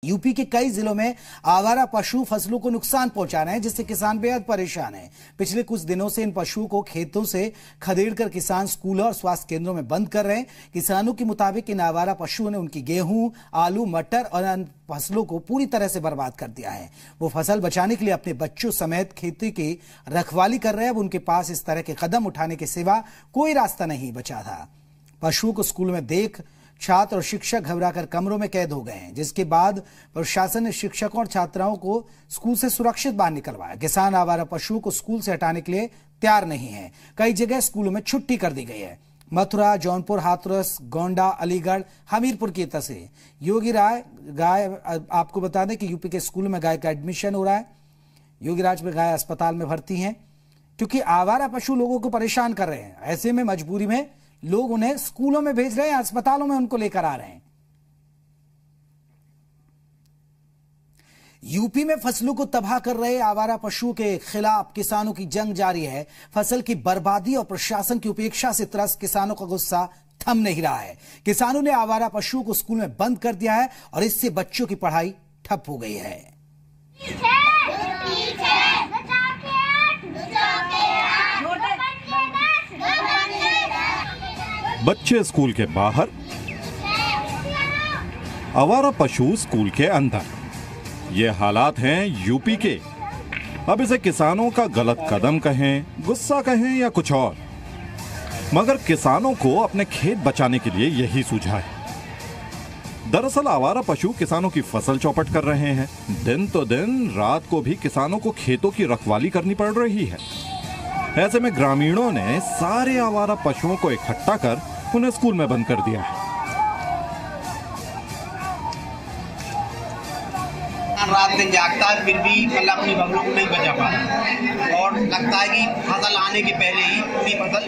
UP के कई जिलों में आवारा पशु फसलों को नुकसान पहुंचा रहे हैं, जिससे किसान बेहद परेशान हैं। पिछले कुछ दिनों से इन पशुओं को खेतों से खदेड़कर किसान स्कूलों और स्वास्थ्य केंद्रों में बंद कर रहे हैं। किसानों के मुताबिक इन आवारा पशुओं ने उनकी गेहूं, आलू, मटर और अन्य फसलों को पूरी तरह से बर्बाद कर दिया है। वो फसल बचाने के लिए अपने बच्चों समेत खेती की रखवाली कर रहे हैं। अब उनके पास इस तरह के कदम उठाने के सिवा कोई रास्ता नहीं बचा था। पशुओं को स्कूल में देख छात्र और शिक्षक घबराकर कमरों में कैद हो गए हैं, जिसके बाद प्रशासन ने शिक्षकों और छात्राओं को स्कूल से सुरक्षित बाहर निकलवाया। किसान आवारा पशुओं को स्कूल से हटाने के लिए तैयार नहीं है। कई जगह स्कूलों में छुट्टी कर दी गई है। मथुरा, जौनपुर, हाथरस, गोंडा, अलीगढ़, हमीरपुर की तस्वीर। योगी राय गाय, आपको बता दें कि यूपी के स्कूलों में गाय का एडमिशन हो रहा है। योगी राज में गाय अस्पताल में भर्ती हैं क्योंकि आवारा पशु लोगों को परेशान कर रहे हैं। ऐसे में मजबूरी में लोग उन्हें स्कूलों में भेज रहे हैं, अस्पतालों में उनको लेकर आ रहे हैं। यूपी में फसलों को तबाह कर रहे आवारा पशुओं के खिलाफ किसानों की जंग जारी है। फसल की बर्बादी और प्रशासन की उपेक्षा से त्रस्त किसानों का गुस्सा थम नहीं रहा है। किसानों ने आवारा पशुओं को स्कूल में बंद कर दिया है और इससे बच्चों की पढ़ाई ठप हो गई है। बच्चे स्कूल के बाहर, आवारा पशु स्कूल के अंदर। ये हालात हैं यूपी के। अब इसे किसानों का गलत कदम कहें, गुस्सा कहें या कुछ और, मगर किसानों को अपने खेत बचाने के लिए यही सूझा है। दरअसल आवारा पशु किसानों की फसल चौपट कर रहे हैं। दिन तो दिन, रात को भी किसानों को खेतों की रखवाली करनी पड़ रही है। ऐसे में ग्रामीणों ने सारे आवारा पशुओं को इकट्ठा कर उन्हें स्कूल में बंद कर दिया है। रात दिन जागता है, फिर भी मतलब अपनी फसलों को नहीं बचा पा रहा और लगता है कि फसल आने के पहले ही पूरी फसल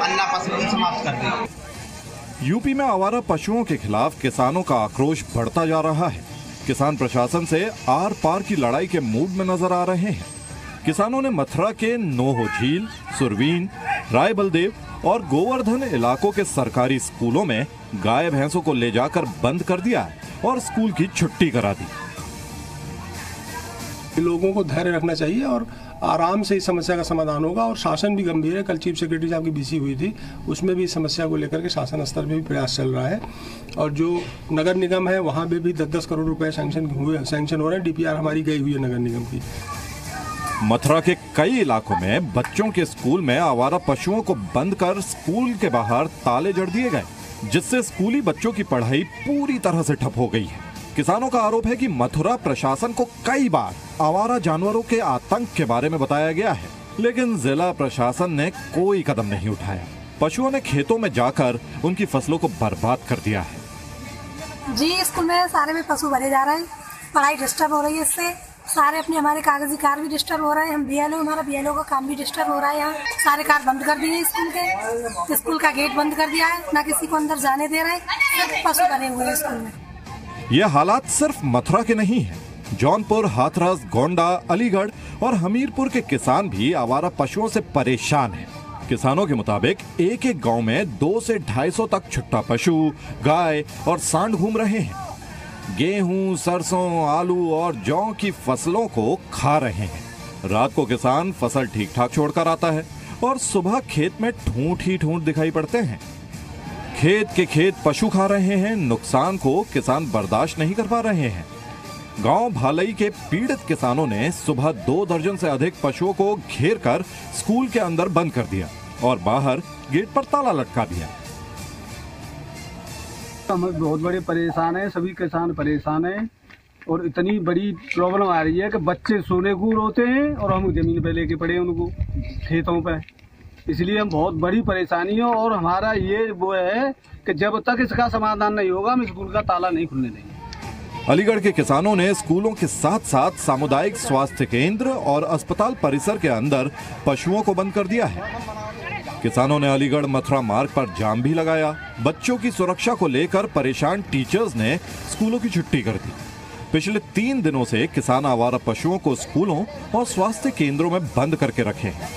अन्ना फसल ही समाप्त कर देगी। यूपी में आवारा पशुओं के खिलाफ किसानों का आक्रोश बढ़ता जा रहा है। किसान प्रशासन से आर पार की लड़ाई के मूड में नजर आ रहे हैं। किसानों ने मथुरा के नोहो झील, सुरवीन, राय बलदेव और गोवर्धन इलाकों के सरकारी स्कूलों में गाय भैंसों को ले जाकर बंद कर दिया है और स्कूल की छुट्टी करा दी। लोगों को धैर्य रखना चाहिए और आराम से इस समस्या का समाधान होगा। और शासन भी गंभीर है। कल चीफ सेक्रेटरी साहब की बीसी हुई थी, उसमें भी इस समस्या को लेकर के शासन स्तर पे भी प्रयास चल रहा है। और जो नगर निगम है वहाँ पे भी 10-10 करोड़ रुपए सैंक्शन हो रहे हैं। डीपीआर हमारी गई हुई है नगर निगम की। मथुरा के कई इलाकों में बच्चों के स्कूल में आवारा पशुओं को बंद कर स्कूल के बाहर ताले जड़ दिए गए, जिससे स्कूली बच्चों की पढ़ाई पूरी तरह से ठप हो गई है। किसानों का आरोप है कि मथुरा प्रशासन को कई बार आवारा जानवरों के आतंक के बारे में बताया गया है, लेकिन जिला प्रशासन ने कोई कदम नहीं उठाया। पशुओं ने खेतों में जाकर उनकी फसलों को बर्बाद कर दिया है। जी, स्कूल में सारे में पशु भरे जा रहे हैं, पढ़ाई डिस्टर्ब हो रही है। इससे सारे अपने हमारे कागजी कार्य भी डिस्टर्ब हो रहे हैं। हम बीएलओ, हमारा बीएलओ का काम भी डिस्टर्ब हो रहा है। यहाँ सारे कार बंद कर दिए स्कूल के। स्कूल का गेट बंद कर दिया है, ना किसी को अंदर जाने दे रहे हैं। पशु भरे हुए हैं स्कूल में। ये हालात सिर्फ मथुरा के नहीं है। जौनपुर, हाथरस, गोंडा, अलीगढ़ और हमीरपुर के किसान भी आवारा पशुओं से परेशान हैं। किसानों के मुताबिक एक एक गांव में 200 से 250 तक छुट्टा पशु, गाय और सांड घूम रहे हैं। गेहूं, सरसों, आलू और जौ की फसलों को खा रहे हैं। रात को किसान फसल ठीक ठाक छोड़कर आता है और सुबह खेत में ठूंठ ही ठूंठ दिखाई पड़ते हैं। खेत के खेत पशु खा रहे हैं। नुकसान को किसान बर्दाश्त नहीं कर पा रहे हैं। गांव भालई के पीड़ित किसानों ने सुबह 2 दर्जन से अधिक पशुओं को घेर कर स्कूल के अंदर बंद कर दिया और बाहर गेट पर ताला लटका दिया। हम बहुत बड़े परेशान हैं, सभी किसान परेशान हैं और इतनी बड़ी प्रॉब्लम आ रही है कि बच्चे सोने को रोते हैं और हम जमीन पे लेके पड़े उनको खेतों पे। इसलिए हम बहुत बड़ी परेशानी है और हमारा ये वो है कि जब तक इसका समाधान नहीं होगा हम स्कूल का ताला नहीं खुलने देंगे। अलीगढ़ के किसानों ने स्कूलों के साथ साथ सामुदायिक स्वास्थ्य केंद्र और अस्पताल परिसर के अंदर पशुओं को बंद कर दिया है। किसानों ने अलीगढ़ मथुरा मार्ग पर जाम भी लगाया। बच्चों की सुरक्षा को लेकर परेशान टीचर्स ने स्कूलों की छुट्टी कर दी। पिछले 3 दिनों से किसान आवारा पशुओं को स्कूलों और स्वास्थ्य केंद्रों में बंद करके रखे हैं।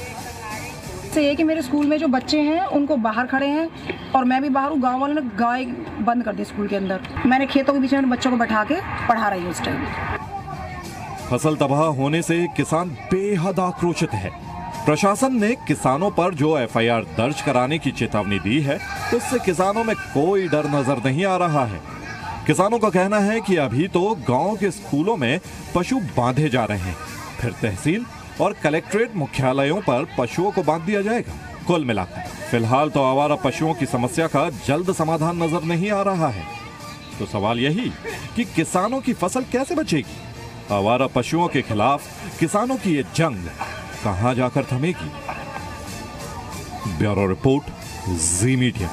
से ये कि मेरे स्कूल में जो बच्चे हैं उनको बाहर खड़े हैं और मैं भी बाहर हूँ। गाँव वालों ने गाय बंद कर दी स्कूल के अंदर। मैंने खेतों के बीच में बच्चों को बैठा के पढ़ा रही हूँ उस टाइम। फसल तबाह होने से किसान बेहद आक्रोशित है। प्रशासन ने किसानों पर जो एफआईआर दर्ज कराने की चेतावनी दी है, उससे किसानों में कोई डर नजर नहीं आ रहा है। किसानों का कहना है कि अभी तो गांव के स्कूलों में पशु बांधे जा रहे हैं, फिर तहसील और कलेक्ट्रेट मुख्यालयों पर पशुओं को बांध दिया जाएगा। कुल मिलाकर फिलहाल तो आवारा पशुओं की समस्या का जल्द समाधान नजर नहीं आ रहा है। तो सवाल यही कि किसानों की फसल कैसे बचेगी? आवारा पशुओं के खिलाफ किसानों की ये जंग कहां जाकर थमेगी? ब्यूरो रिपोर्ट, जी मीडिया।